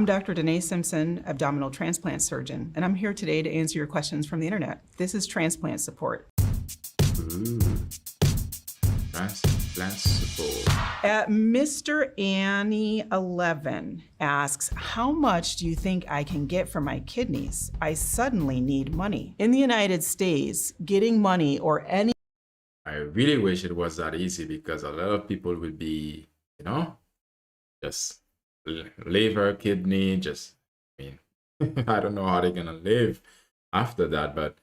Dr. Danae Simpson, abdominal transplant surgeon, and I'm here today to answer your questions from the internet. This is transplant support. Ooh. Transplant support. At Mr. Annie 11 asks, how much do you think I can get for my kidneys? I suddenly need money. In the United States, getting money or any I really wish it was that easy, because a lot of people would be, just liver, kidney, I don't know how they're gonna live after that, but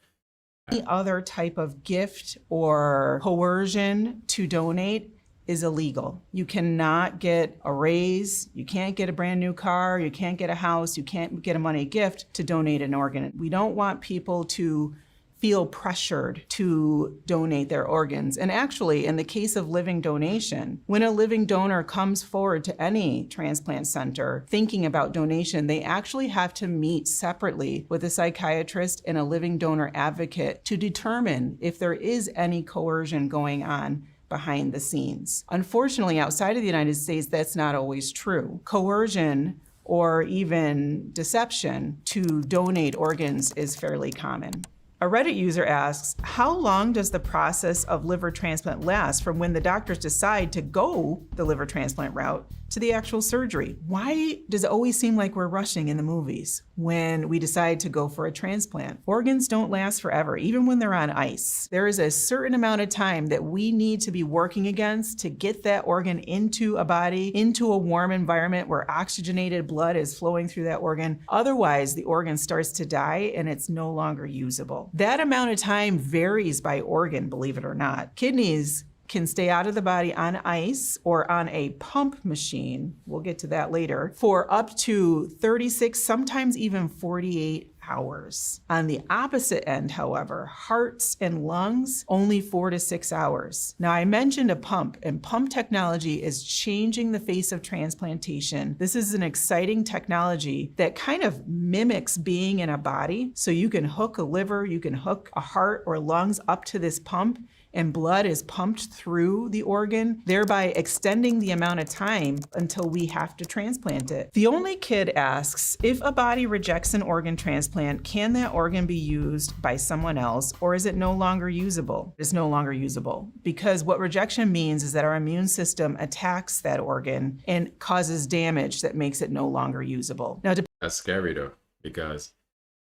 other type of gift or coercion to donate is illegal. You cannot get a raise, you can't get a brand new car, you can't get a house, you can't get a money gift to donate an organ. We don't want people to feel pressured to donate their organs. And actually, in the case of living donation, when a living donor comes forward to any transplant center thinking about donation, they actually have to meet separately with a psychiatrist and a living donor advocate to determine if there is any coercion going on behind the scenes. Unfortunately, outside of the United States, that's not always true. Coercion or even deception to donate organs is fairly common. A Reddit user asks, how long does the process of liver transplant last from when the doctors decide to go the liver transplant route to the actual surgery? Why does it always seem like we're rushing in the movies when we decide to go for a transplant? Organs don't last forever, even when they're on ice. There is a certain amount of time that we need to be working against to get that organ into a body, into a warm environment where oxygenated blood is flowing through that organ. Otherwise, the organ starts to die and it's no longer usable. That amount of time varies by organ, believe it or not. Kidneys can stay out of the body on ice or on a pump machine, we'll get to that later, for up to 36, sometimes even 48 hours. On the opposite end, however, hearts and lungs, only 4 to 6 hours. Now, I mentioned a pump, and pump technology is changing the face of transplantation. This is an exciting technology that kind of mimics being in a body. So you can hook a liver, you can hook a heart or lungs up to this pump, and blood is pumped through the organ, thereby extending the amount of time until we have to transplant it. The Only Kid asks, if a body rejects an organ transplant, can that organ be used by someone else, or is it no longer usable? It's no longer usable, because what rejection means is that our immune system attacks that organ and causes damage that makes it no longer usable. Now, that's scary though, because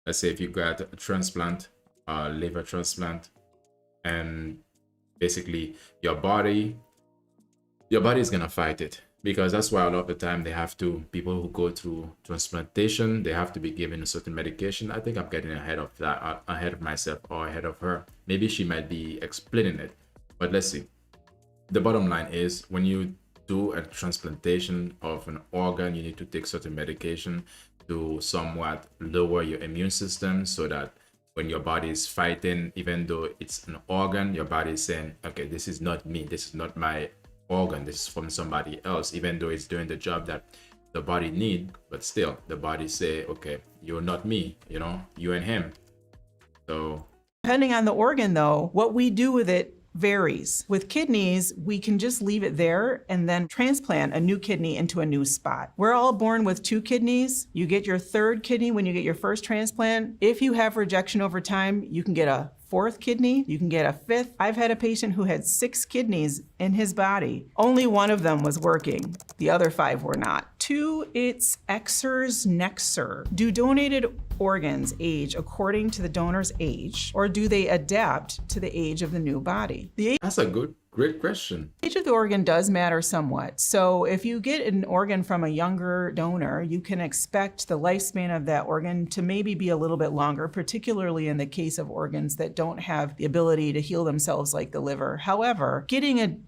let's say if you got a transplant, liver transplant, and basically your body is gonna fight it, because that's why a lot of the time people who go through transplantation, they have to be given a certain medication. I think I'm getting ahead of that, ahead of myself or ahead of her. Maybe she might be explaining it, but let's see. The bottom line is, when you do a transplantation of an organ, you need to take certain medication to somewhat lower your immune system, so that when your body is fighting, even though it's an organ, your body is saying, okay, this is not me, this is not my organ, this is from somebody else, even though it's doing the job that the body need, but still the body say, okay, you're not me, you and him. So depending on the organ though, what we do with it varies. With kidneys, we can just leave it there and then transplant a new kidney into a new spot. We're all born with 2 kidneys. You get your 3rd kidney when you get your first transplant. If you have rejection over time, you can get a 4th kidney, you can get a 5th. I've had a patient who had 6 kidneys in his body. Only one of them was working. The other 5 were not. To its Xers Nexer, do donated organs age according to the donor's age, or do they adapt to the age of the new body? That's a great question. The age of the organ does matter somewhat. So if you get an organ from a younger donor, you can expect the lifespan of that organ to maybe be a little bit longer, particularly in the case of organs that don't have the ability to heal themselves like the liver. However, getting an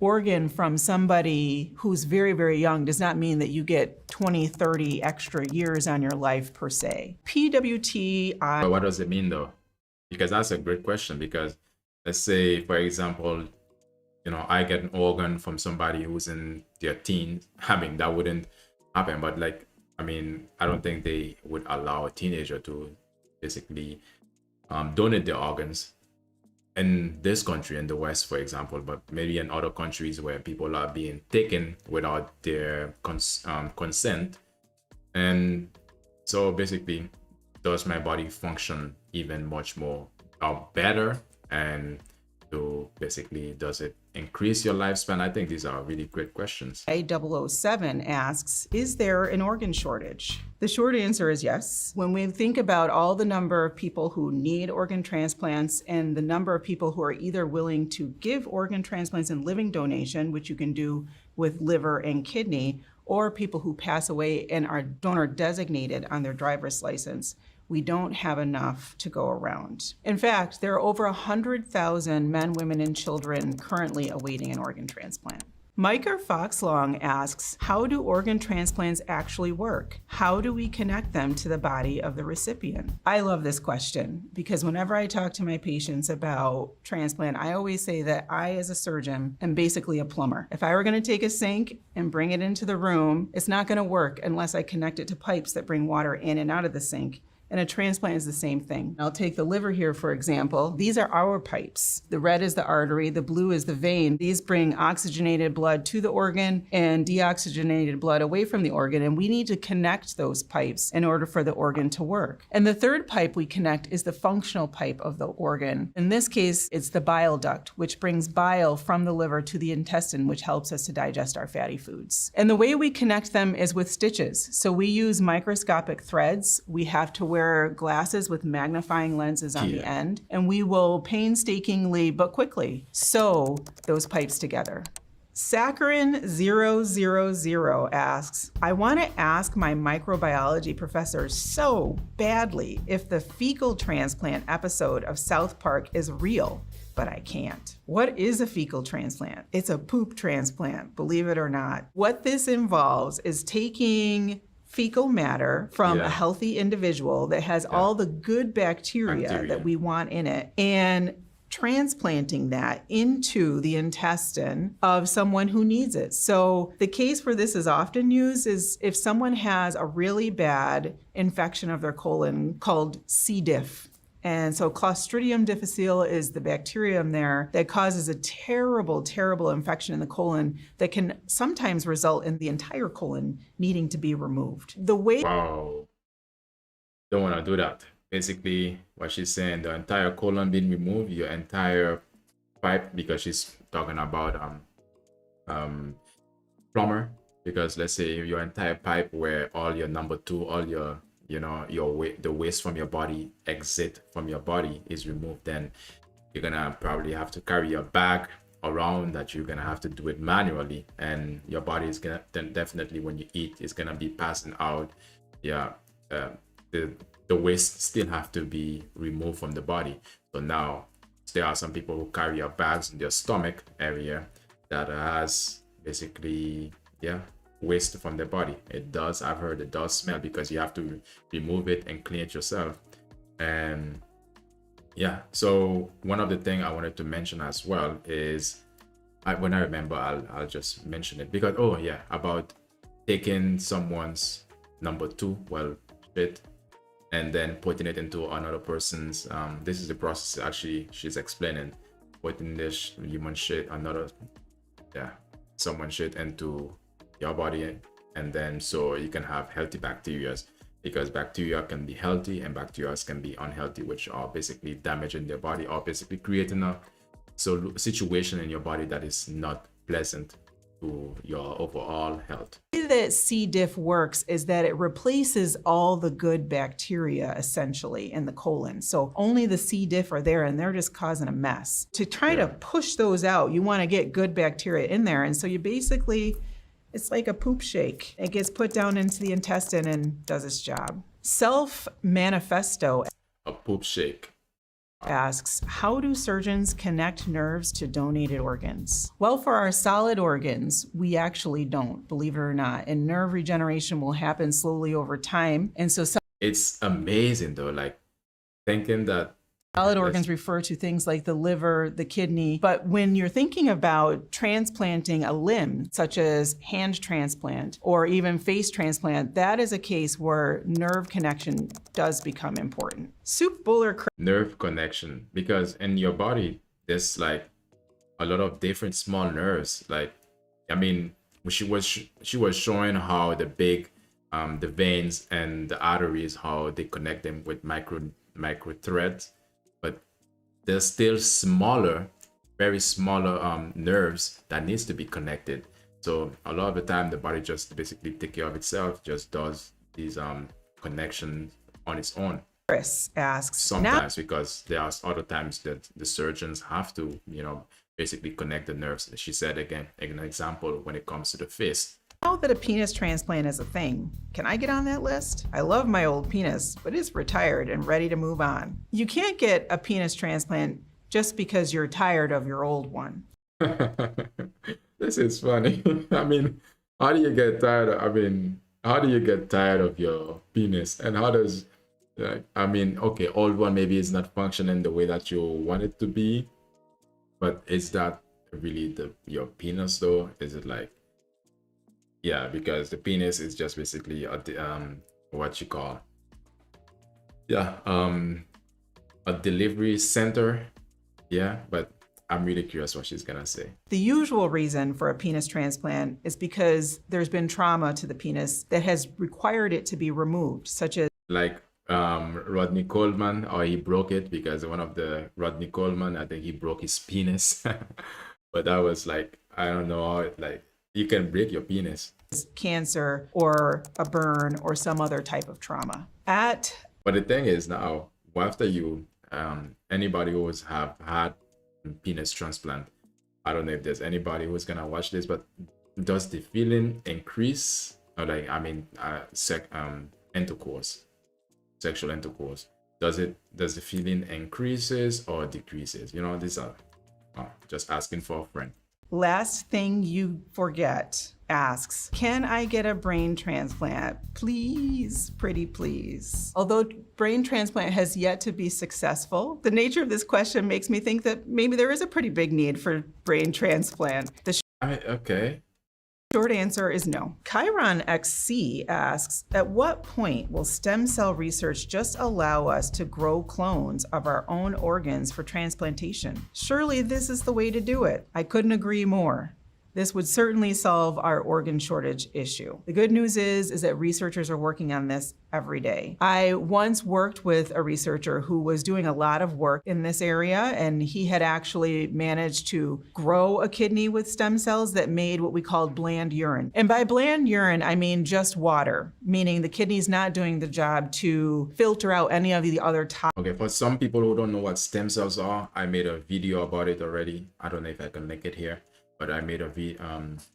organ from somebody who's very, very young does not mean that you get 20, 30 extra years on your life per se. PWT. But what does it mean though? Because that's a great question, because let's say, for example, I get an organ from somebody who's in their teens. That wouldn't happen, but I don't think they would allow a teenager to basically donate their organs in this country, in the West, for example, but maybe in other countries where people are being taken without their consent, And so basically, does my body function even much more better? And to basically, does it increase your lifespan? I think these are really great questions. A007 asks, is there an organ shortage? The short answer is yes. When we think about all the number of people who need organ transplants and the number of people who are either willing to give organ transplants and living donation, which you can do with liver and kidney, or people who pass away and are donor designated on their driver's license, we don't have enough to go around. In fact, there are over 100,000 men, women, and children currently awaiting an organ transplant. Micah Foxlong asks, how do organ transplants actually work? How do we connect them to the body of the recipient? I love this question because whenever I talk to my patients about transplant, I always say that I, as a surgeon, am basically a plumber. If I were gonna take a sink and bring it into the room, it's not gonna work unless I connect it to pipes that bring water in and out of the sink. And a transplant is the same thing. I'll take the liver here, for example. These are our pipes. The red is the artery, the blue is the vein. These bring oxygenated blood to the organ and deoxygenated blood away from the organ, and we need to connect those pipes in order for the organ to work. And the third pipe we connect is the functional pipe of the organ. In this case, it's the bile duct, which brings bile from the liver to the intestine, which helps us to digest our fatty foods. And the way we connect them is with stitches. So we use microscopic threads. We have to wear glasses with magnifying lenses on the end, and we will painstakingly but quickly sew those pipes together. Saccharin000 asks, I want to ask my microbiology professor so badly if the fecal transplant episode of South Park is real, but I can't. What is a fecal transplant? It's a poop transplant, believe it or not. What this involves is taking fecal matter from a healthy individual that has all the good bacteria that we want in it and transplanting that into the intestine of someone who needs it. So the case where this is often used is if someone has a really bad infection of their colon called C. diff. And so Clostridium difficile is the bacterium there that causes a terrible, terrible infection in the colon that can sometimes result in the entire colon needing to be removed. The way— Wow. Don't want to do that. Basically, what she's saying, the entire colon being removed, your entire pipe, because she's talking about plumber. Because let's say your entire pipe where all your number two, all your the waste from your body exit from your body is removed, then you're gonna probably have to carry your bag around that you're gonna have to do it manually, and your body is gonna then definitely when you eat is gonna be passing out. The waste still have to be removed from the body. So now there are some people who carry your bags in their stomach area that has basically waste from the body. I've heard it does smell because you have to remove it and clean it yourself. And so one of the things I wanted to mention as well is when I remember I'll just mention it because about taking someone's number two shit and then putting it into another person's this is the process actually she's explaining, putting this human shit someone shit into your body, and then so you can have healthy bacteria, because bacteria can be healthy and bacteria can be unhealthy, which are basically damaging their body or basically creating a situation in your body that is not pleasant to your overall health. The way that C. diff works is that it replaces all the good bacteria essentially in the colon. So only the C. diff are there and they're just causing a mess. To try to push those out, you want to get good bacteria in there, and so you basically, it's like a poop shake. It gets put down into the intestine and does its job. Self Manifesto A poop shake asks, how do surgeons connect nerves to donated organs? Well, for our solid organs, we actually don't, believe it or not. And nerve regeneration will happen slowly over time. And so it's amazing though, like thinking that solid organs refer to things like the liver, the kidney, but when you're thinking about transplanting a limb, such as hand transplant or even face transplant, that is a case where nerve connection does become important. Soup Buller nerve connection, because in your body, there's like a lot of different small nerves. Like, I mean, she was showing how the big the veins and the arteries, how they connect them with micro threads, but there's still smaller, very smaller nerves that needs to be connected. So a lot of the time the body just basically take care of itself, just does these connections on its own. Chris asks, Sometimes, because there are other times that the surgeons have to, basically connect the nerves. She said again, an example when it comes to the face. now that a penis transplant is a thing, can I get on that list? I love my old penis, but it's retired and ready to move on. You can't get a penis transplant just because you're tired of your old one. This is funny. I mean, how do you get tired how do you get tired of your penis? And how does, okay, old one maybe is not functioning the way that you want it to be, but is that really your penis though? Is it like, yeah, because the penis is just basically what you call, a delivery center. Yeah, but I'm really curious what she's gonna say. The usual reason for a penis transplant is because there's been trauma to the penis that has required it to be removed, such as Like Rodney Coleman, or he broke it because one of the Rodney Coleman, I think he broke his penis. But that was like, I don't know how you can break your penis. cancer or a burn or some other type of trauma. But the thing is now, after you, anybody who has had penis transplant, I don't know if there's anybody who's gonna watch this, but does the feeling increase? Or intercourse, sexual intercourse, does the feeling increases or decreases? These are just asking for a friend. Last thing you forget asks, can I get a brain transplant? Please, pretty please. Although brain transplant has yet to be successful, the nature of this question makes me think that maybe there is a pretty big need for brain transplant. Okay. Short answer is no. Chiron XC asks, at what point will stem cell research just allow us to grow clones of our own organs for transplantation? Surely this is the way to do it. I couldn't agree more. This would certainly solve our organ shortage issue. The good news is that researchers are working on this every day. I once worked with a researcher who was doing a lot of work in this area, and he had actually managed to grow a kidney with stem cells that made what we called bland urine. And by bland urine, I mean just water, meaning the kidney's not doing the job to filter out any of the other toxins. Okay, for some people who don't know what stem cells are, I made a video about it already. I don't know if I can link it here. But I made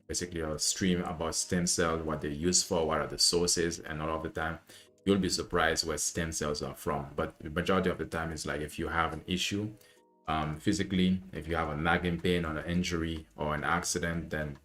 basically a stream about stem cells, what they're used for, what are the sources, and all of the time, you'll be surprised where stem cells are from. But the majority of the time is like if you have an issue physically, if you have a nagging pain or an injury or an accident, then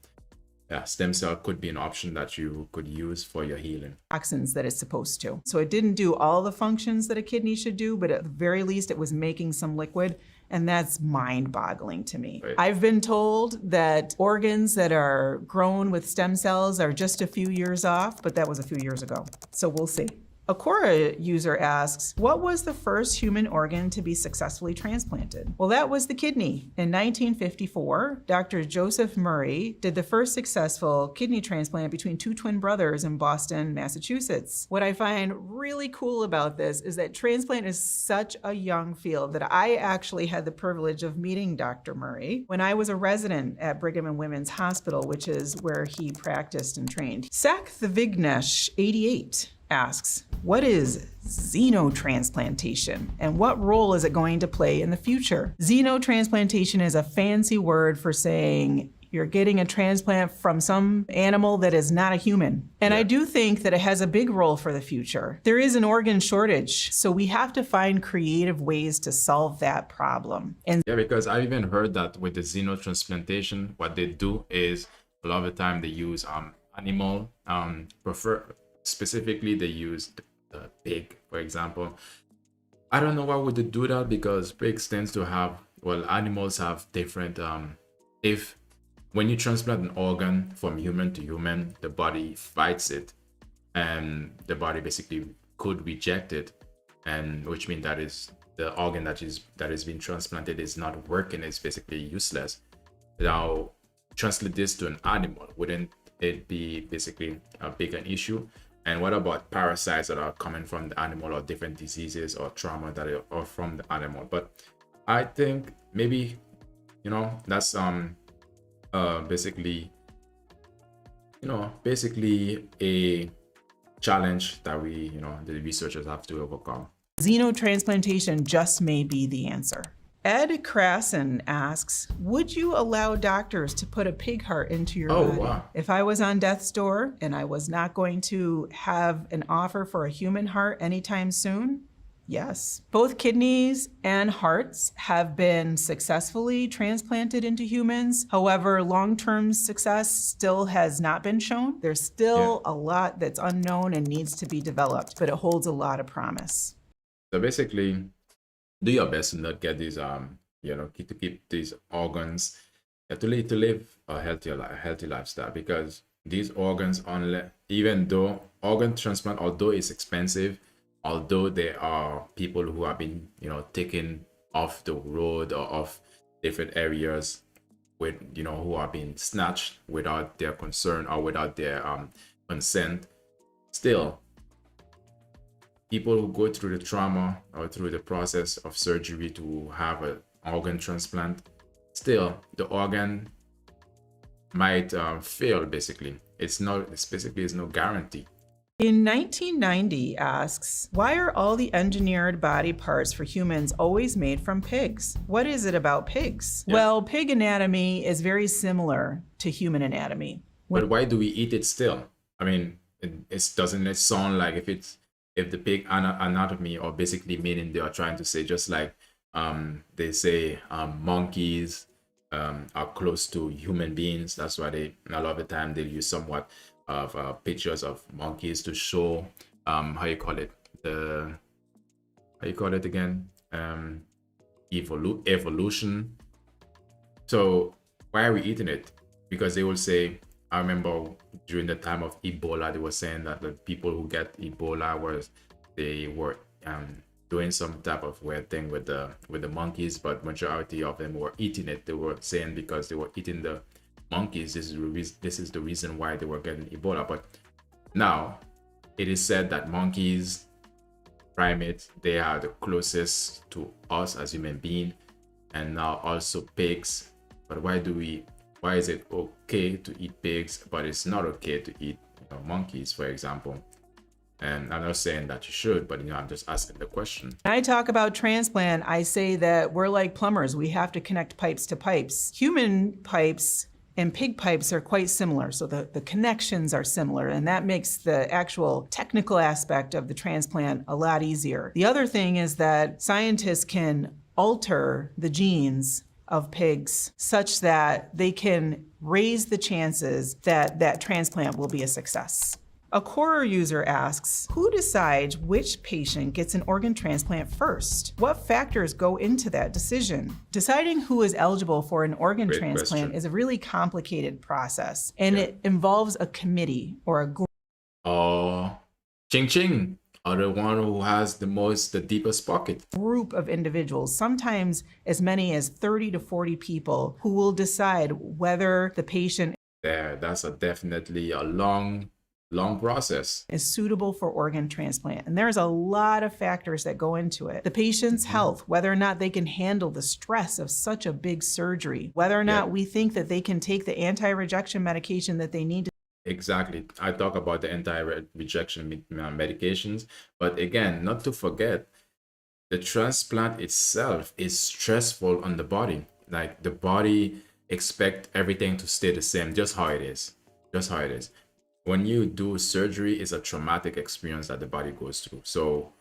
stem cell could be an option that you could use for your healing. Toxins that it's supposed to. So it didn't do all the functions that a kidney should do, but at the very least, it was making some liquid. And that's mind-boggling to me. Right. I've been told that organs that are grown with stem cells are just a few years off, but that was a few years ago. So we'll see. A Quora user asks, what was the first human organ to be successfully transplanted? Well, that was the kidney. In 1954, Dr. Joseph Murray did the first successful kidney transplant between two twin brothers in Boston, Massachusetts. What I find really cool about this is that transplant is such a young field that I actually had the privilege of meeting Dr. Murray when I was a resident at Brigham and Women's Hospital, which is where he practiced and trained. Sak the Vignesh, 88, asks, what is xenotransplantation and what role is it going to play in the future? Xenotransplantation is a fancy word for saying you're getting a transplant from some animal that is not a human. And I do think that it has a big role for the future. There is an organ shortage, so we have to find creative ways to solve that problem. And because I even heard that with the xenotransplantation, what they do is a lot of the time they use animal, specifically they use the pig, for example. I don't know why would they do that, because pigs tends to have, animals have different, when you transplant an organ from human to human, the body fights it, and the body basically could reject it, and which means that is the organ that is being transplanted is not working, it's basically useless. Now, translate this to an animal, wouldn't it be basically a bigger issue? And what about parasites that are coming from the animal, or different diseases or trauma that are from the animal? But I think maybe, that's basically, basically a challenge that the researchers have to overcome. Xenotransplantation just may be the answer. Ed Krasen asks, would you allow doctors to put a pig heart into your body? Wow. If I was on death's door and I was not going to have an offer for a human heart anytime soon, yes. Both kidneys and hearts have been successfully transplanted into humans. However, long-term success still has not been shown. There's still a lot that's unknown and needs to be developed, but it holds a lot of promise. So basically, do your best to not get these to keep these organs, to live a healthy lifestyle, because these organs, even though organ transplant, although it's expensive, although there are people who have been taken off the road or off different areas with who are being snatched without their concern or without their consent, still people who go through the trauma or through the process of surgery to have an organ transplant, still the organ might fail. Basically, it's no guarantee. In 1990 asks, why are all the engineered body parts for humans always made from pigs? What is it about pigs? Yeah. Well, pig anatomy is very similar to human anatomy. But why do we eat it still? I mean, doesn't it sound like if the pig anatomy, or basically meaning they are trying to say, just like they say monkeys are close to human beings. That's why a lot of the time they use somewhat of pictures of monkeys to show how you call it again, evolution. So why are we eating it? Because they will say, I remember during the time of Ebola, they were saying that the people who get Ebola were doing some type of weird thing with the monkeys, but majority of them were eating it. They were saying because they were eating the monkeys, this is the reason why they were getting Ebola. But now it is said that monkeys, primates, they are the closest to us as human beings, and now also pigs. But why is it okay to eat pigs, but it's not okay to eat monkeys, for example? And I'm not saying that you should, but I'm just asking the question. When I talk about transplant, I say that we're like plumbers. We have to connect pipes to pipes. Human pipes and pig pipes are quite similar, so the connections are similar, and that makes the actual technical aspect of the transplant a lot easier. The other thing is that scientists can alter the genes of pigs such that they can raise the chances that that transplant will be a success. A Quora user asks, who decides which patient gets an organ transplant first? What factors go into that decision? Deciding who is eligible for an organ Great transplant question. is a really complicated process, and it involves a committee or a group. Ching Ching are the one who has the deepest pocket. Group of individuals, sometimes as many as 30 to 40 people, who will decide whether the patient That's definitely a long process. is suitable for organ transplant. And there's a lot of factors that go into it. The patient's health, whether or not they can handle the stress of such a big surgery, whether or not we think that they can take the anti-rejection medication that they need to. Exactly. I talk about the anti-rejection medications, but again, not to forget, the transplant itself is stressful on the body. Like the body expect everything to stay the same, just how it is. When you do surgery, it's a traumatic experience that the body goes through. So,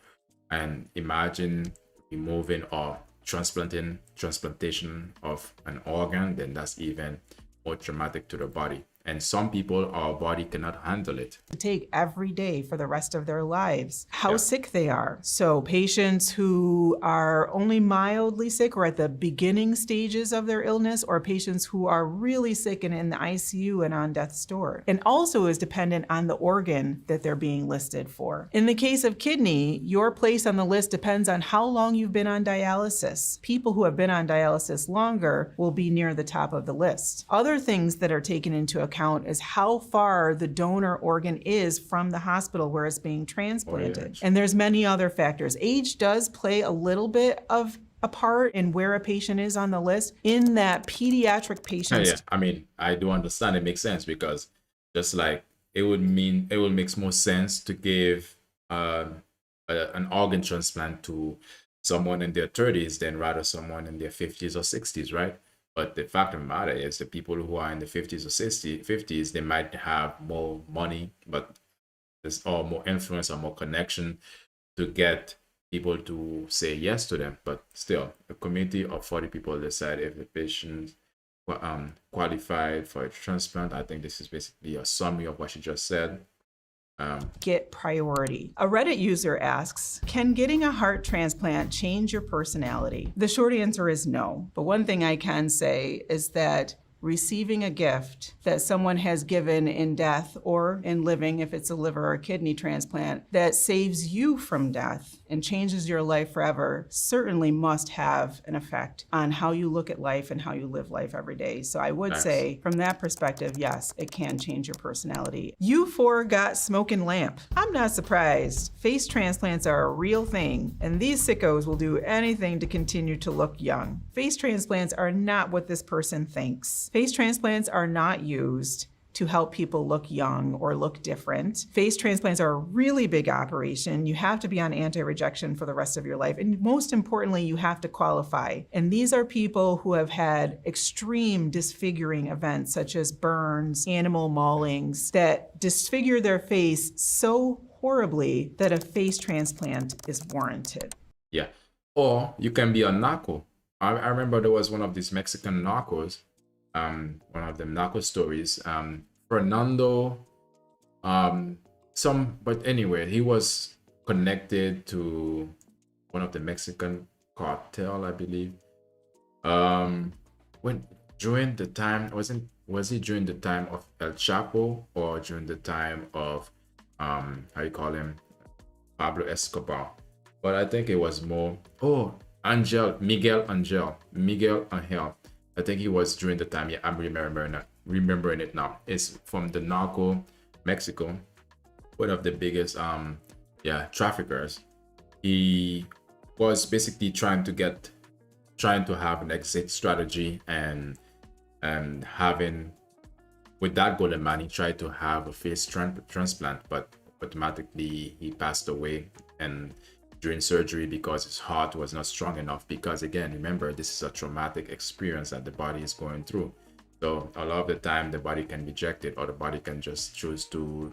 and imagine removing or transplantation of an organ, then that's even more traumatic to the body. And some people, our body cannot handle it. To take every day for the rest of their lives, how sick they are. So patients who are only mildly sick or at the beginning stages of their illness, or patients who are really sick and in the ICU and on death's door. And also is dependent on the organ that they're being listed for. In the case of kidney, your place on the list depends on how long you've been on dialysis. People who have been on dialysis longer will be near the top of the list. Other things that are taken into account account is how far the donor organ is from the hospital where it's being transplanted. And there's many other factors. Age does play a little bit of a part in where a patient is on the list. In that pediatric patients. Yeah, I mean, I do understand. It makes sense because just like it would make more sense to give an organ transplant to someone in their 30s than rather someone in their 50s or 60s, right? But the fact of the matter is the people who are in the 50s or 50s, they might have more money, but there's or more influence or more connection to get people to say yes to them. But still, a committee of 40 people decide if the patient qualified for a transplant. I think this is basically a summary of what you just said. Get priority. A Reddit user asks, can getting a heart transplant change your personality? The short answer is no. But one thing I can say is that receiving a gift that someone has given in death or in living, if it's a liver or kidney transplant, that saves you from death and changes your life forever, certainly must have an effect on how you look at life and how you live life every day. So I would say, from that perspective, yes, it can change your personality. You four got smoking lamp. I'm not surprised. Face transplants are a real thing, and these sickos will do anything to continue to look young. Face transplants are not what this person thinks. Face transplants are not used to help people look young or look different. Face transplants are a really big operation. You have to be on anti-rejection for the rest of your life. And most importantly, you have to qualify. And these are people who have had extreme disfiguring events such as burns, animal maulings, that disfigure their face so horribly that a face transplant is warranted. Yeah. Or you can be a narco. I remember there was one of these Mexican narcos, one of the narco stories, Fernando, but anyway, he was connected to one of the Mexican cartel, I believe. When during the time, was it during the time of El Chapo or during the time of how you call him, Pablo Escobar? But I think it was more Miguel Angel. I think he was during the time. Yeah, I'm remembering it now. It's from the narco Mexico, one of the biggest traffickers. He was basically trying to have an exit strategy and having, with that goal in mind, he tried to have a face transplant, but automatically he passed away and during surgery because his heart was not strong enough, because again, remember, this is a traumatic experience that the body is going through. So a lot of the time the body can reject it, or the body can just choose to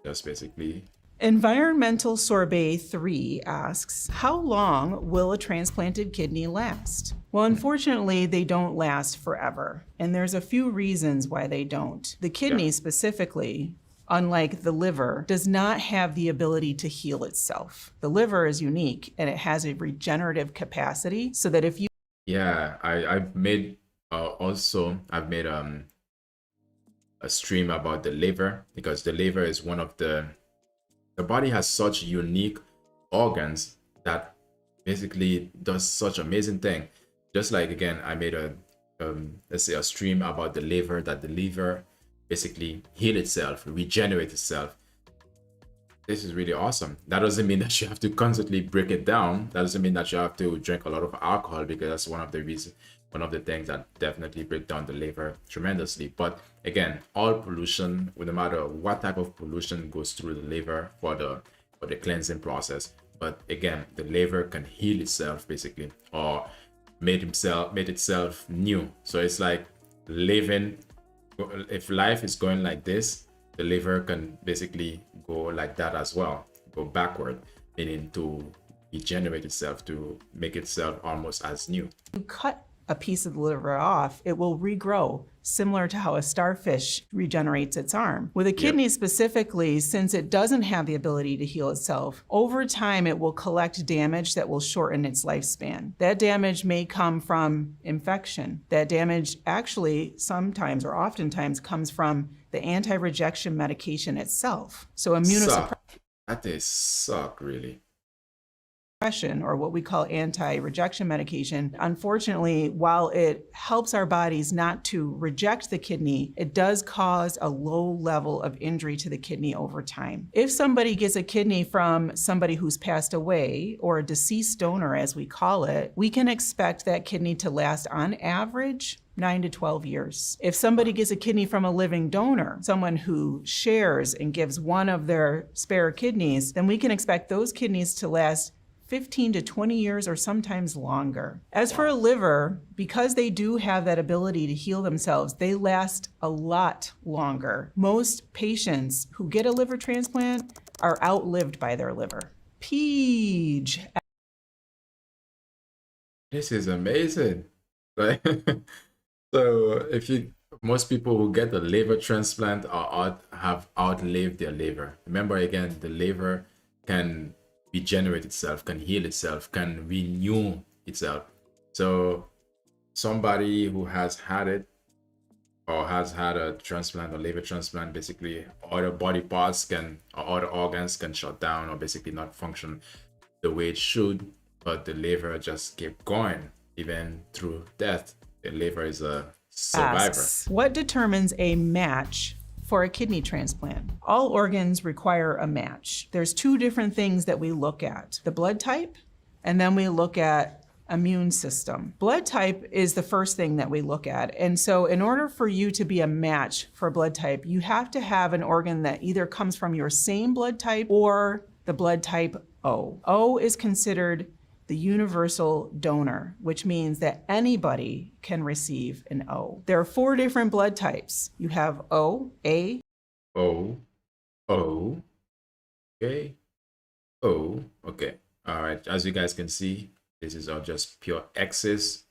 just basically. Environmental Sorbet 3 asks, how long will a transplanted kidney last? Well, unfortunately, they don't last forever. And there's a few reasons why they don't. The kidney specifically, unlike the liver, does not have the ability to heal itself. The liver is unique and it has a regenerative capacity so that if you... Yeah, I've made a stream about the liver, because the liver is one of the body has such unique organs that basically does such amazing thing. Just like, again, I made let's say a stream about the liver, that the liver basically heal itself, regenerate itself. This is really awesome. That doesn't mean that you have to constantly break it down. That doesn't mean that you have to drink a lot of alcohol, because that's one of the things that definitely break down the liver tremendously. But again, all pollution, no matter what type of pollution, goes through the liver for the cleansing process. But again, the liver can heal itself basically, or made itself new. So it's like living. If life is going like this, the liver can basically go like that as well, go backward, meaning to regenerate itself, to make itself almost as new. You cut a piece of the liver off, it will regrow, similar to how a starfish regenerates its arm. With a kidney specifically, since it doesn't have the ability to heal itself, over time it will collect damage that will shorten its lifespan. That damage may come from infection. That damage actually sometimes or oftentimes comes from the anti-rejection medication itself. So immunosuppression. That is suck, really. or what we call anti-rejection medication, unfortunately, while it helps our bodies not to reject the kidney, it does cause a low level of injury to the kidney over time. If somebody gets a kidney from somebody who's passed away, or a deceased donor as we call it, we can expect that kidney to last on average 9 to 12 years. If somebody gets a kidney from a living donor, someone who shares and gives one of their spare kidneys, then we can expect those kidneys to last 15 to 20 years or sometimes longer. As for a liver, because they do have that ability to heal themselves, they last a lot longer. Most patients who get a liver transplant are outlived by their liver. Page. This is amazing. Like, so if you, most people who get a liver transplant have outlived their liver. Remember again, the liver can regenerate itself, can heal itself, can renew itself. So somebody who has had it or has had a transplant or liver transplant, basically other body parts can, or other organs can shut down or basically not function the way it should, but the liver just kept going even through death. The liver is a survivor. Asks, what determines a match for a kidney transplant? All organs require a match. There's two different things that we look at: the blood type, and then we look at immune system. Blood type is the first thing that we look at. And so in order for you to be a match for blood type, you have to have an organ that either comes from your same blood type or the blood type O. O is considered the universal donor, which means that anybody can receive an O. There are 4 different blood types. You have O, A, O, O, okay, O, okay. All right, as you guys can see, this is all just pure X's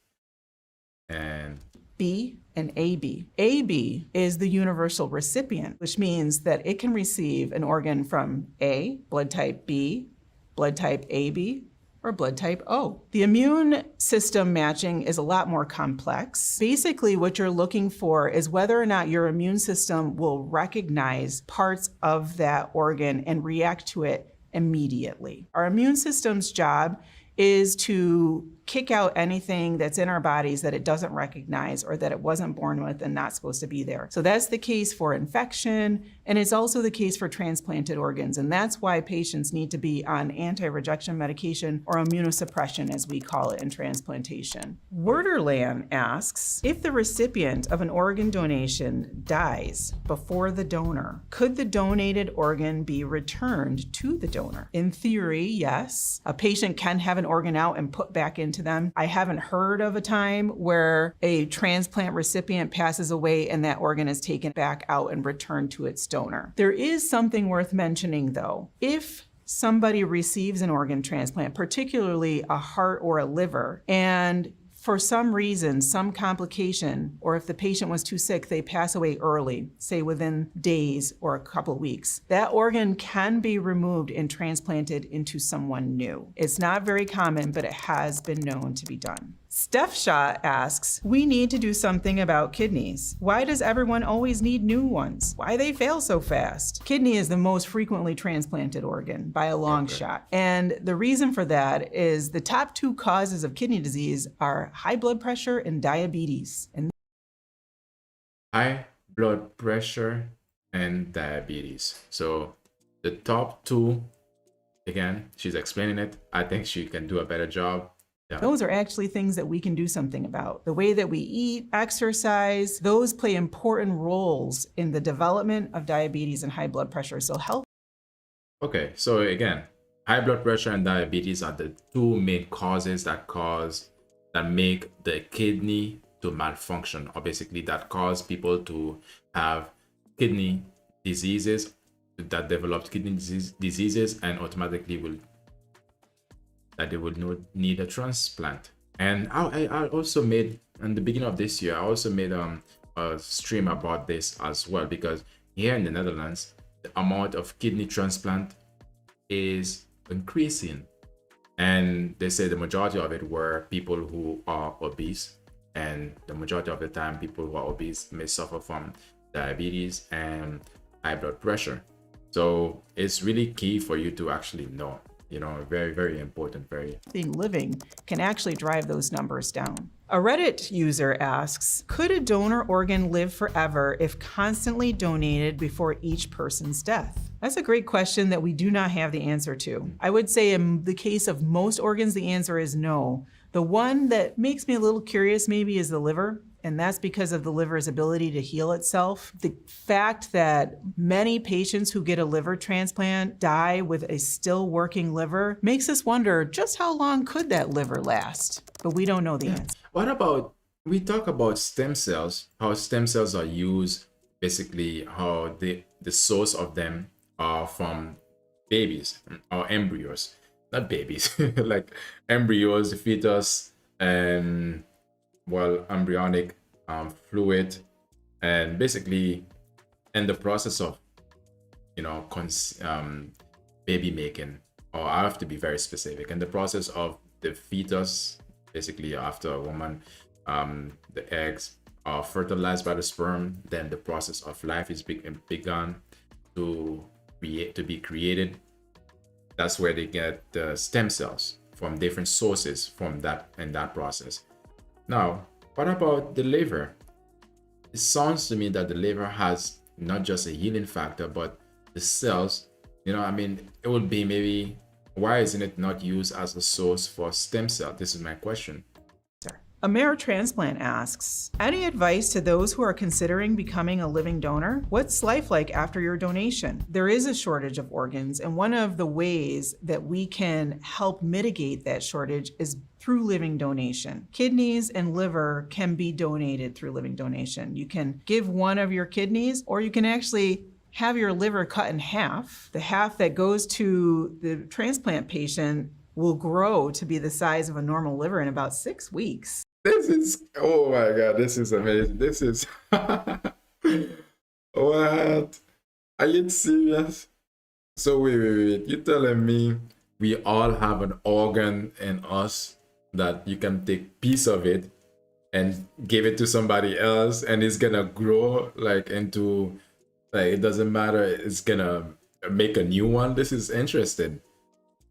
and B, and AB. AB is the universal recipient, which means that it can receive an organ from A, blood type B, blood type AB, or blood type O. The immune system matching is a lot more complex. Basically, what you're looking for is whether or not your immune system will recognize parts of that organ and react to it immediately. Our immune system's job is to kick out anything that's in our bodies that it doesn't recognize or that it wasn't born with and not supposed to be there. So that's the case for infection, and it's also the case for transplanted organs. And that's why patients need to be on anti-rejection medication, or immunosuppression as we call it in transplantation. Worderland asks, if the recipient of an organ donation dies before the donor, could the donated organ be returned to the donor? In theory, yes. A patient can have an organ out and put back into them. I haven't heard of a time where a transplant recipient passes away and that organ is taken back out and returned to its donor. There is something worth mentioning though. If somebody receives an organ transplant, particularly a heart or a liver, and for some reason, some complication, or if the patient was too sick, they pass away early, say within days or a couple weeks, that organ can be removed and transplanted into someone new. It's not very common, but it has been known to be done. Steph Shaw asks, we need to do something about kidneys. Why does everyone always need new ones? Why they fail so fast? Kidney is the most frequently transplanted organ by a long shot. And the reason for that is the top 2 causes of kidney disease are high blood pressure and diabetes. And high blood pressure and diabetes. So the top 2, again, she's explaining it. I think she can do a better job. Yeah. Those are actually things that we can do something about. The way that we eat, exercise, those play important roles in the development of diabetes and high blood pressure. So health. Okay, so again, high blood pressure and diabetes are the 2 main causes that make the kidney to malfunction, or basically that cause people to have kidney diseases, that developed kidney diseases, and automatically they will need a transplant. And I also made, in the beginning of this year, I also made a stream about this as well, because here in the Netherlands, the amount of kidney transplant is increasing. And they say the majority of it were people who are obese, and the majority of the time people who are obese may suffer from diabetes and high blood pressure. So it's really key for you to actually know very, very important. Very. Living can actually drive those numbers down. A Reddit user asks, could a donor organ live forever if constantly donated before each person's death? That's a great question that we do not have the answer to. I would say in the case of most organs, the answer is no. The one that makes me a little curious maybe is the liver. And that's because of the liver's ability to heal itself. The fact that many patients who get a liver transplant die with a still working liver makes us wonder just how long could that liver last? But we don't know the answer. What about, we talk about stem cells, how stem cells are used, basically how the source of them are from babies or embryos, not babies, like embryos, fetus, and embryonic fluid, and basically in the process of baby making, or I have to be very specific, in the process of the fetus, basically after a woman, the eggs are fertilized by the sperm, then the process of life is begun to be created. That's where they get the stem cells from different sources from that in that process. Now, what about the liver? It sounds to me that the liver has not just a healing factor, but the cells, it would be maybe, why isn't it not used as a source for stem cell? This is my question. Transplant asks, any advice to those who are considering becoming a living donor? What's life like after your donation? There is a shortage of organs, and one of the ways that we can help mitigate that shortage is through living donation. Kidneys and liver can be donated through living donation. You can give one of your kidneys, or you can actually have your liver cut in half. The half that goes to the transplant patient will grow to be the size of a normal liver in about 6 weeks. This is, oh my God, this is amazing. This is, what? Are you serious? So wait. You're telling me we all have an organ in us that you can take piece of it and give it to somebody else, and it's gonna grow into, it doesn't matter, it's gonna make a new one? This is interesting.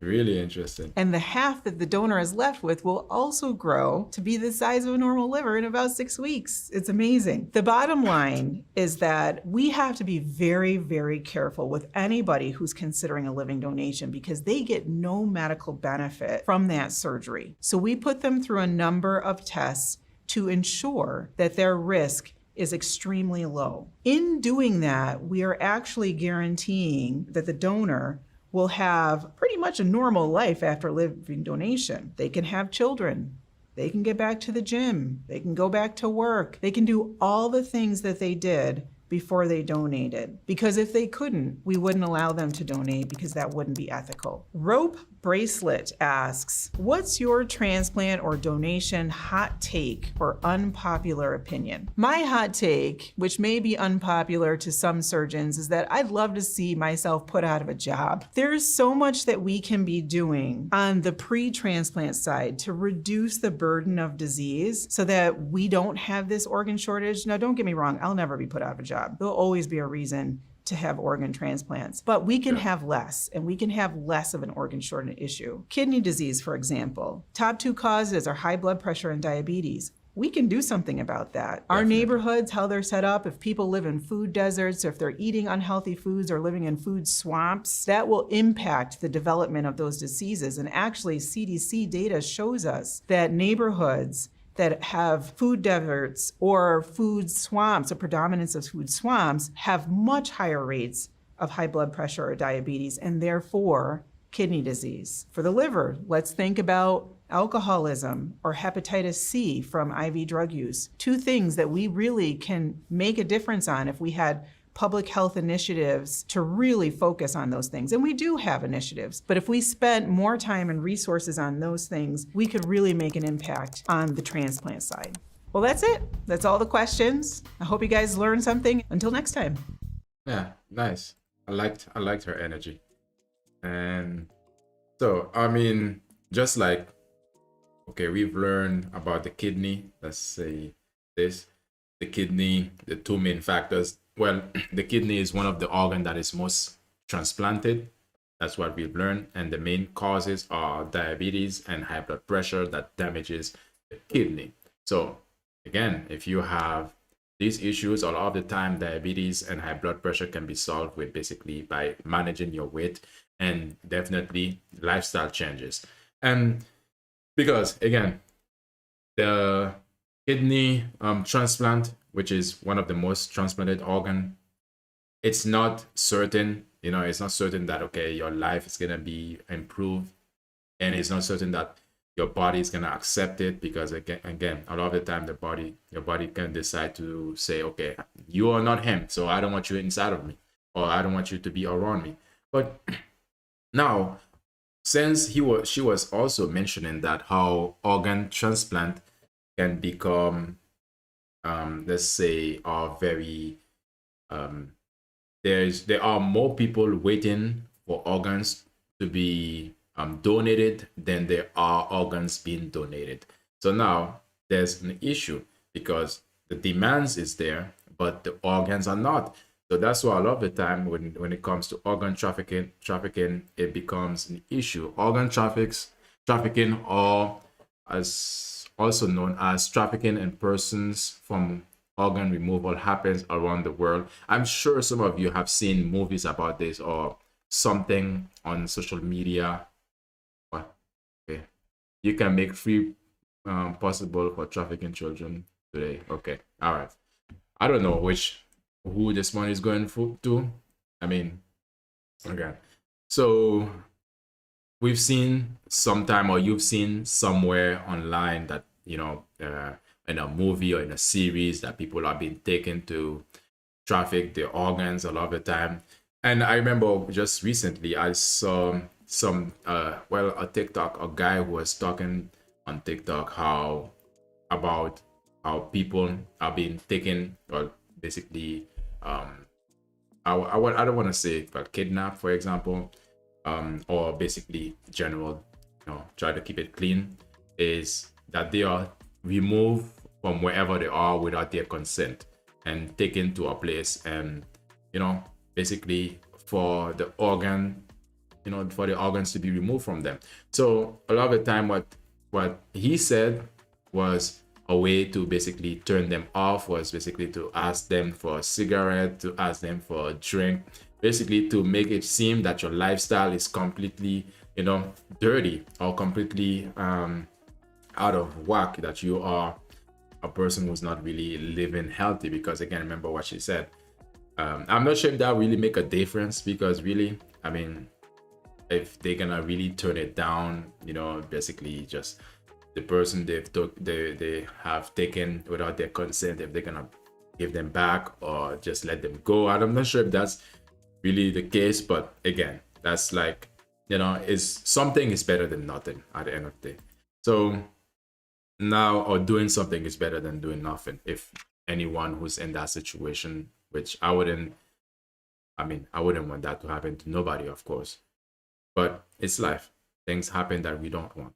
Really interesting. And the half that the donor is left with will also grow to be the size of a normal liver in about 6 weeks. It's amazing. The bottom line is that we have to be very, very careful with anybody who's considering a living donation, because they get no medical benefit from that surgery. So we put them through a number of tests to ensure that their risk is extremely low. In doing that, we are actually guaranteeing that the donor will have pretty much a normal life after living donation. They can have children. They can get back to the gym. They can go back to work. They can do all the things that they did before they donated. Because if they couldn't, we wouldn't allow them to donate, because that wouldn't be ethical. Rope Bracelet asks, what's your transplant or donation hot take or unpopular opinion? My hot take, which may be unpopular to some surgeons, is that I'd love to see myself put out of a job. There's so much that we can be doing on the pre-transplant side to reduce the burden of disease so that we don't have this organ shortage. Now, don't get me wrong, I'll never be put out of a job. There'll always be a reason to have organ transplants, but we can have less, and we can have less of an organ shortage issue. Kidney disease, for example. Top 2 causes are high blood pressure and diabetes. We can do something about that. Our neighborhoods, how they're set up, if people live in food deserts, or if they're eating unhealthy foods or living in food swamps, that will impact the development of those diseases. And actually, CDC data shows us that neighborhoods that have food deserts or food swamps, a predominance of food swamps, have much higher rates of high blood pressure or diabetes, and therefore kidney disease. For the liver, let's think about alcoholism or hepatitis C from IV drug use. 2 things that we really can make a difference on if we had public health initiatives to really focus on those things. And we do have initiatives, but if we spent more time and resources on those things, we could really make an impact on the transplant side. Well, that's it. That's all the questions. I hope you guys learned something. Until next time. Yeah, nice. I liked her energy. And so, just like, okay, we've learned about the kidney. Let's say this, the kidney, the 2 main factors. Well, the kidney is one of the organs that is most transplanted. That's what we've learned. And the main causes are diabetes and high blood pressure that damages the kidney. So again, if you have these issues, a lot of the time, diabetes and high blood pressure can be solved with basically by managing your weight and definitely lifestyle changes. And because again, the kidney transplant, which is one of the most transplanted organ, it's not certain. It's not certain that okay, your life is gonna be improved, and it's not certain that your body is gonna accept it because again, a lot of the time, your body can decide to say, okay, you are not him, so I don't want you inside of me, or I don't want you to be around me. But now, since she was also mentioning that how organ transplant can become, let's say, are very um, there are more people waiting for organs to be donated than there are organs being donated. So now there's an issue because the demands is there, but the organs are not. So that's why a lot of the time when it comes to organ trafficking, it becomes an issue. Trafficking, or as also known as trafficking in persons from organ removal, happens around the world. I'm sure some of you have seen movies about this or something on social media. What? Okay. You can make free possible for trafficking children today. Okay. All right. I don't know who this money is going to. I mean, okay. So we've seen sometime, or you've seen somewhere online that in a movie or in a series that people are being taken to traffic their organs a lot of the time. And I remember just recently I saw some a TikTok, a guy who was talking on TikTok about how people are being taken, or basically I don't want to say but kidnapped, for example, or basically general, try to keep it clean, is that they are removed from wherever they are without their consent and taken to a place, and basically for the organ, for the organs to be removed from them. So a lot of the time, what he said was a way to basically turn them off, was basically to ask them for a cigarette, to ask them for a drink, basically to make it seem that your lifestyle is completely, dirty, or completely out of whack, that you are a person who's not really living healthy. Because again, remember what she said. I'm not sure if that really make a difference, because really, I mean, if they're gonna really turn it down, basically just the person they have taken without their consent, if they're gonna give them back or just let them go. I'm not sure if that's really the case, but again, that's like, is something is better than nothing at the end of the day. So now, or doing something is better than doing nothing, if anyone who's in that situation, which I wouldn't want that to happen to nobody, of course, but it's life. Things happen that we don't want.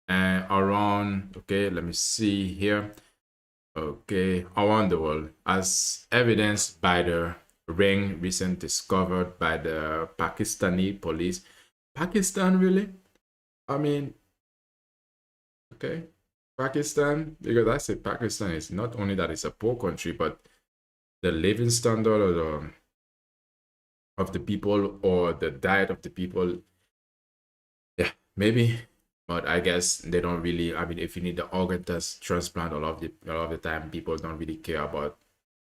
And around, okay, let me see here. Okay, around the world, as evidenced by the ring recent discovered by the Pakistani police. Pakistan, really? I mean, okay, Pakistan, because I say Pakistan is not only that it's a poor country, but the living standard of the people, or the diet of the people, yeah, maybe. But I guess they don't really. I mean, if you need the organ transplant, a lot of the time people don't really care about,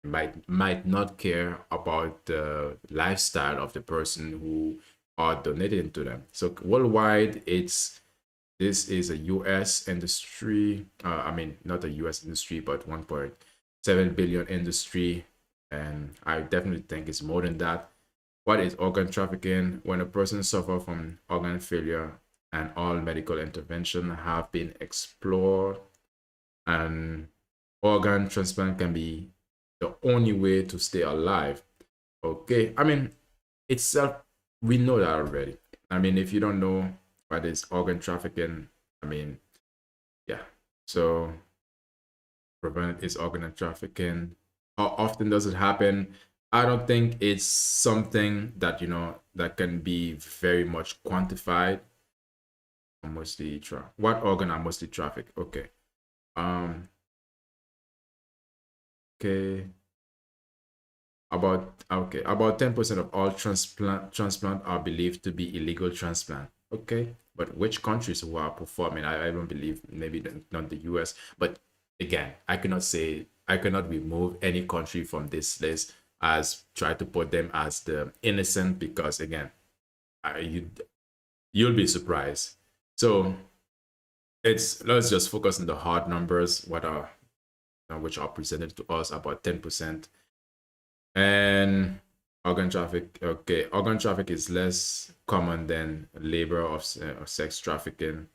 might not care about the lifestyle of the person who are donating to them. So worldwide, this is a U.S. industry. I mean, not a U.S. industry, but 1.7 billion industry, and I definitely think it's more than that. What is organ trafficking? When a person suffers from organ failure and all medical intervention have been explored, and organ transplant can be the only way to stay alive. Okay, I mean, itself, we know that already. I mean, if you don't know what is organ trafficking, I mean, yeah. So prevent is organ trafficking. How often does it happen? I don't think it's something that that can be very much quantified. Mostly what organ are mostly trafficked? Okay. Okay. About 10% of all transplant are believed to be illegal transplant. Okay, but which countries who are performing? I don't believe, maybe not the US. But again, I cannot remove any country from this list as try to put them as the innocent, because again, you'll be surprised. So let's just focus on the hard numbers, what are which are presented to us, about 10%. And organ traffic, okay, organ traffic is less common than labor or sex trafficking,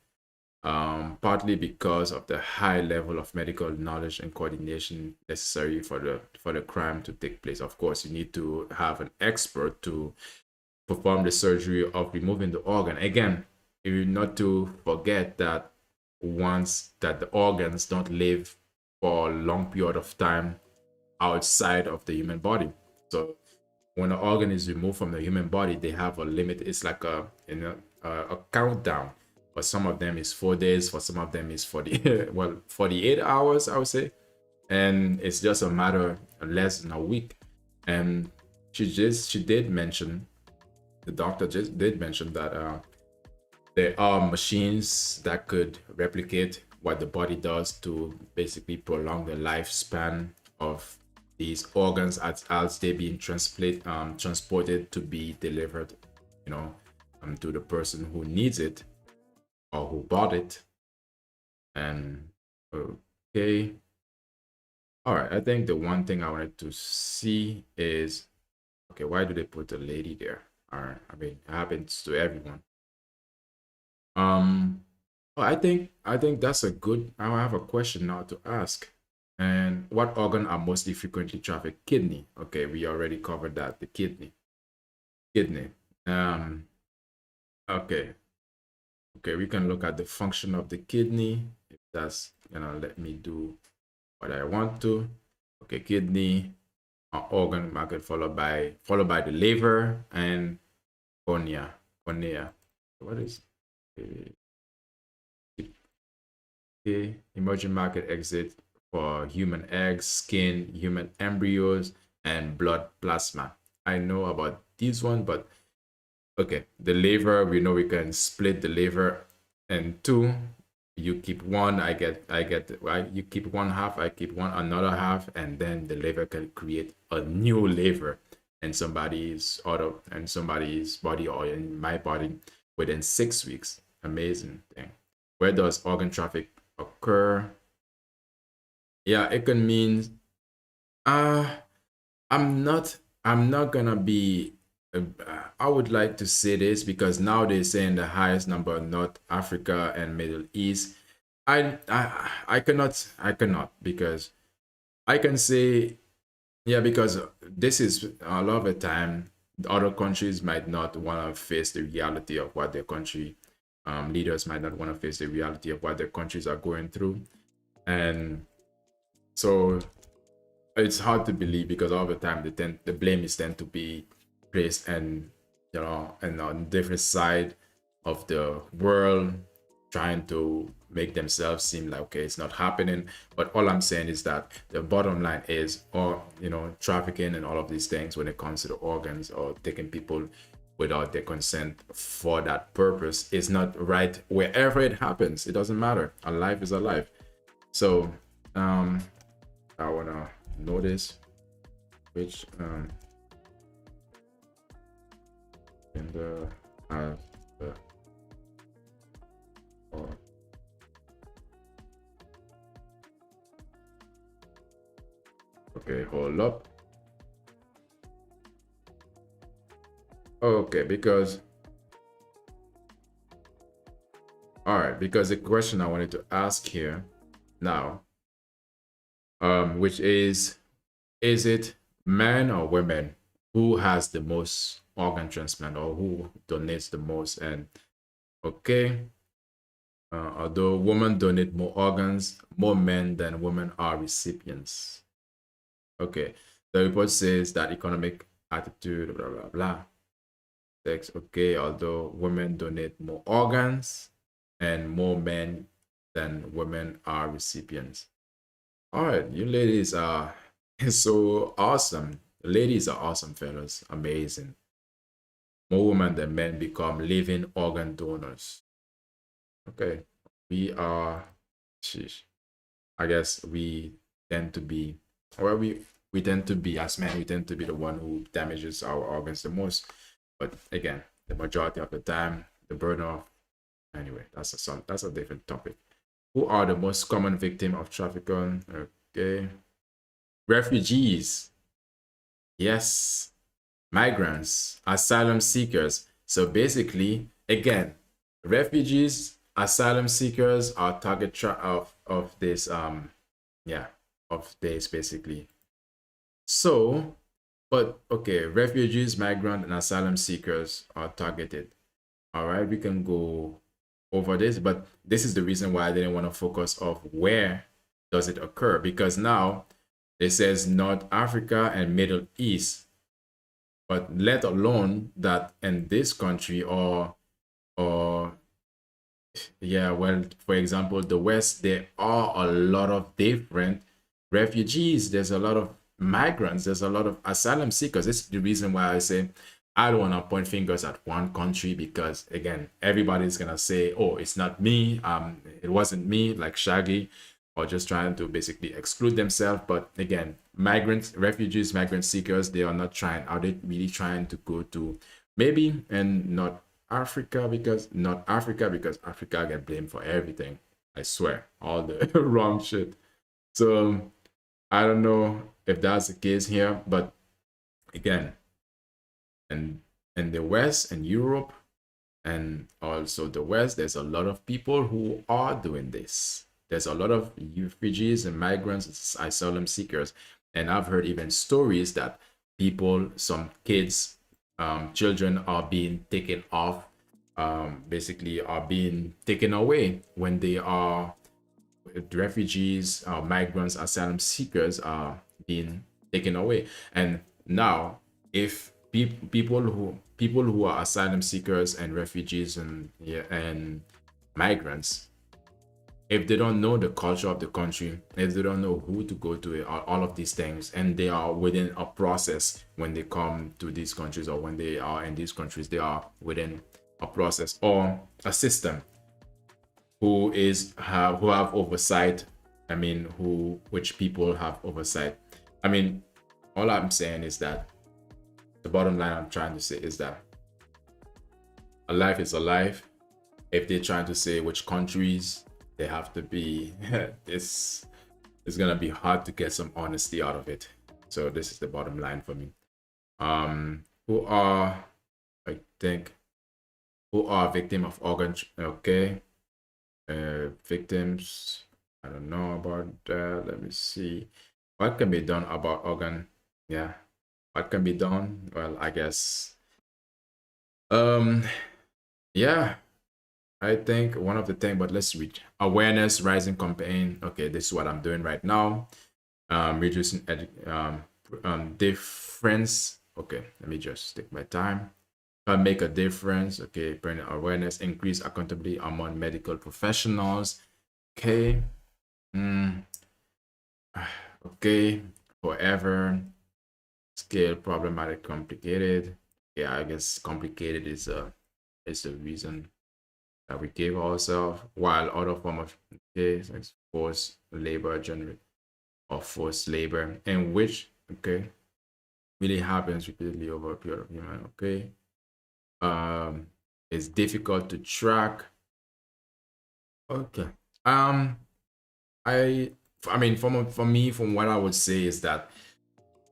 partly because of the high level of medical knowledge and coordination necessary for the crime to take place. Of course, you need to have an expert to perform the surgery of removing the organ. Again, you not to forget that once that the organs don't live for a long period of time outside of the human body. So when an organ is removed from the human body, they have a limit. It's like a countdown. For some of them is 4 days. For some of them is 40 well 48 hours, I would say. And it's just a matter of less than a week. And she did mention, the doctor just did mention that there are machines that could replicate what the body does to basically prolong the lifespan of these organs as they being transported to be delivered, to the person who needs it or who bought it. And okay, all right. I think the one thing I wanted to see is, okay, why do they put a lady there? All right, I mean, it happens to everyone. Well, I think that's a good. I have a question now to ask. And what organ are mostly frequently trafficked? Kidney. Okay, we already covered that. The kidney. Kidney. Um. Okay. Okay, we can look at the function of the kidney. If that's gonna let me do what I want to. Okay, kidney, organ market followed by the liver and cornea. Cornea. What is? Okay, emerging market exit for human eggs, skin, human embryos, and blood plasma. I know about this one, but okay, the liver, we know we can split the liver in two. You keep one, you keep one half, I keep another half, and then the liver can create a new liver in somebody's body or in my body within 6 weeks. Amazing thing. Where does organ traffic occur? Yeah, it can mean uh I'm not gonna be I would like to say this because now they're saying the highest number in North Africa and Middle East. I cannot because I can say, yeah, because this is a lot of the time other countries might not want to face the reality of what their country, leaders might not want to face the reality of what their countries are going through. And so it's hard to believe because all the time the blame is tend to be placed and on different side of the world, trying to make themselves seem like, okay, it's not happening. But all I'm saying is that the bottom line is, or trafficking and all of these things when it comes to the organs or taking people without their consent for that purpose is not right wherever it happens. It doesn't matter. A life is a life. So I wanna notice which in the or okay, hold up. Okay, because all right, because the question I wanted to ask here now, which is it men or women who has the most organ transplant or who donates the most? And okay, although women donate more organs, more men than women are recipients. Okay, The report says that economic attitude, blah blah blah. Sex, okay, although women donate more organs and more men than women are recipients. All right, you ladies are so awesome. Ladies are awesome, fellas. Amazing. More women than men become living organ donors. Okay, we are. Sheesh. I guess we tend to be, well, we tend to be as men. We tend to be the one who damages our organs the most. But again, the majority of the time, the burden of, anyway, that's a different topic. Who are the most common victim of trafficking? Okay, refugees. Yes, migrants, asylum seekers. So basically, again, refugees, asylum seekers are target of this yeah, of this basically. So, but okay, refugees, migrant, and asylum seekers are targeted. All right, we can go over this, but this is the reason why I didn't want to focus of where does it occur, because now it says North Africa and Middle East, but let alone that in this country or yeah, well, for example, the West, there are a lot of different refugees. There's a lot of migrants. There's a lot of asylum seekers. This is the reason why I say I don't want to point fingers at one country, because again, everybody's gonna say, "Oh, it's not me. It wasn't me," like Shaggy, or just trying to basically exclude themselves. But again, migrants, refugees, migrant seekers, they are not trying. Are they really trying to go to maybe and not Africa, because not Africa, because Africa get blamed for everything. I swear, all the wrong shit. So I don't know if that's the case here, but again, and in the West and Europe and also the West, there's a lot of people who are doing this. There's a lot of refugees and migrants, asylum seekers, and I've heard even stories that people, some kids, children are being taken off, basically are being taken away when they are refugees, migrants, asylum seekers are being taken away. And now, if people who are asylum seekers and refugees and yeah, and migrants, if they don't know the culture of the country, if they don't know who to go to, all of these things, and they are within a process when they come to these countries, or when they are in these countries, they are within a process or a system who have oversight. I mean, which people have oversight. I mean, all I'm saying is that the bottom line I'm trying to say is that a life is a life. If they're trying to say which countries they have to be, this is gonna be hard to get some honesty out of it. So this is the bottom line for me. Who are, I think, who are victim of organ? Okay, victims. I don't know about that. Let me see. What can be done about organ? Yeah, what can be done? Well, I guess. Yeah, I think one of the things, but let's read awareness rising campaign. Okay, this is what I'm doing right now. Reducing difference. Okay, let me just take my time. Make a difference. Okay, bring awareness, increase accountability among medical professionals. Okay. Okay, forever. Scale problematic, complicated. Yeah, I guess complicated is the reason that we gave ourselves, while other form of like forced labor generate or forced labor, in which really happens repeatedly over a period of time. It's difficult to track. Okay. I mean, for me, from what I would say is that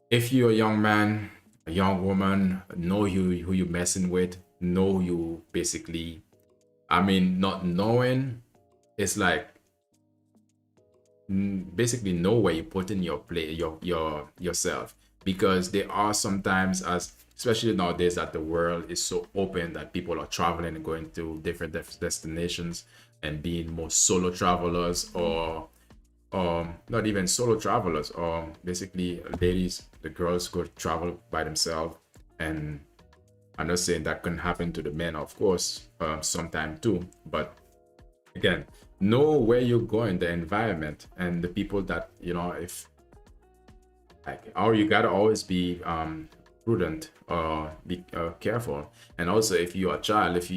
if you're a young man, a young woman, know who you're messing with, know you basically. I mean, not knowing, it's like basically know where you put in your play yourself, because there are sometimes, as especially nowadays that the world is so open that people are traveling and going to different destinations and being more solo travelers, not even solo travelers, or basically ladies, the girls go travel by themselves. And I'm not saying that can happen to the men, of course, sometime too, but again, know where you're going, the environment, and the people that, you know, if like, or you gotta always be prudent or be careful. And also, if you're a child, if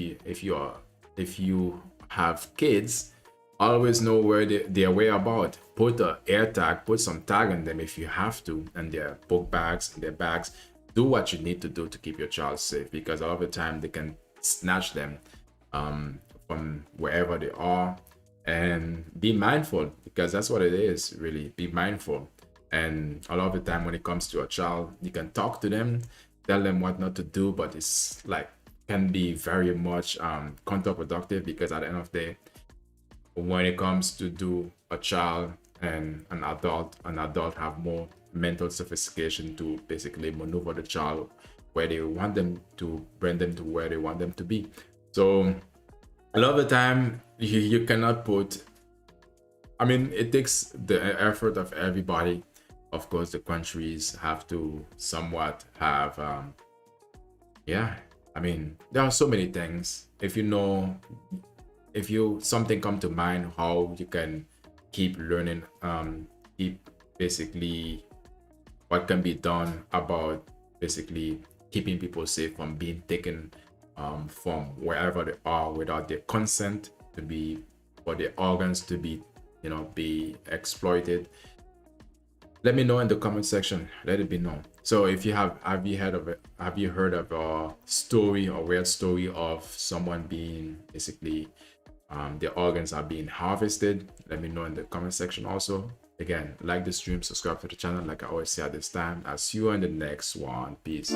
you have kids, always know where their whereabout. Put a air tag, put some tag on them if you have to, and their book bags and their bags. Do what you need to do to keep your child safe, because a lot of the time they can snatch them from wherever they are. And be mindful, because that's what it is, really. Be mindful. And a lot of the time when it comes to a child, you can talk to them, tell them what not to do, but it's like can be very much counterproductive, because at the end of the day, when it comes to do a child and an adult have more mental sophistication to basically maneuver the child where they want them to, bring them to where they want them to be. So a lot of the time you cannot put, I mean, it takes the effort of everybody. Of course, the countries have to somewhat have yeah, I mean, there are so many things. If you know, if you something come to mind, how you can keep learning, keep basically what can be done about basically keeping people safe from being taken from wherever they are without their consent, to be, for their organs to be, you know, be exploited. Let me know in the comment section. Let it be known. So if you have you heard of it? Have you heard of a story or weird story of someone being basically their organs are being harvested? Let me know in the comment section also. Again, like the stream, subscribe to the channel like I always say at this time. I'll see you in the next one. Peace.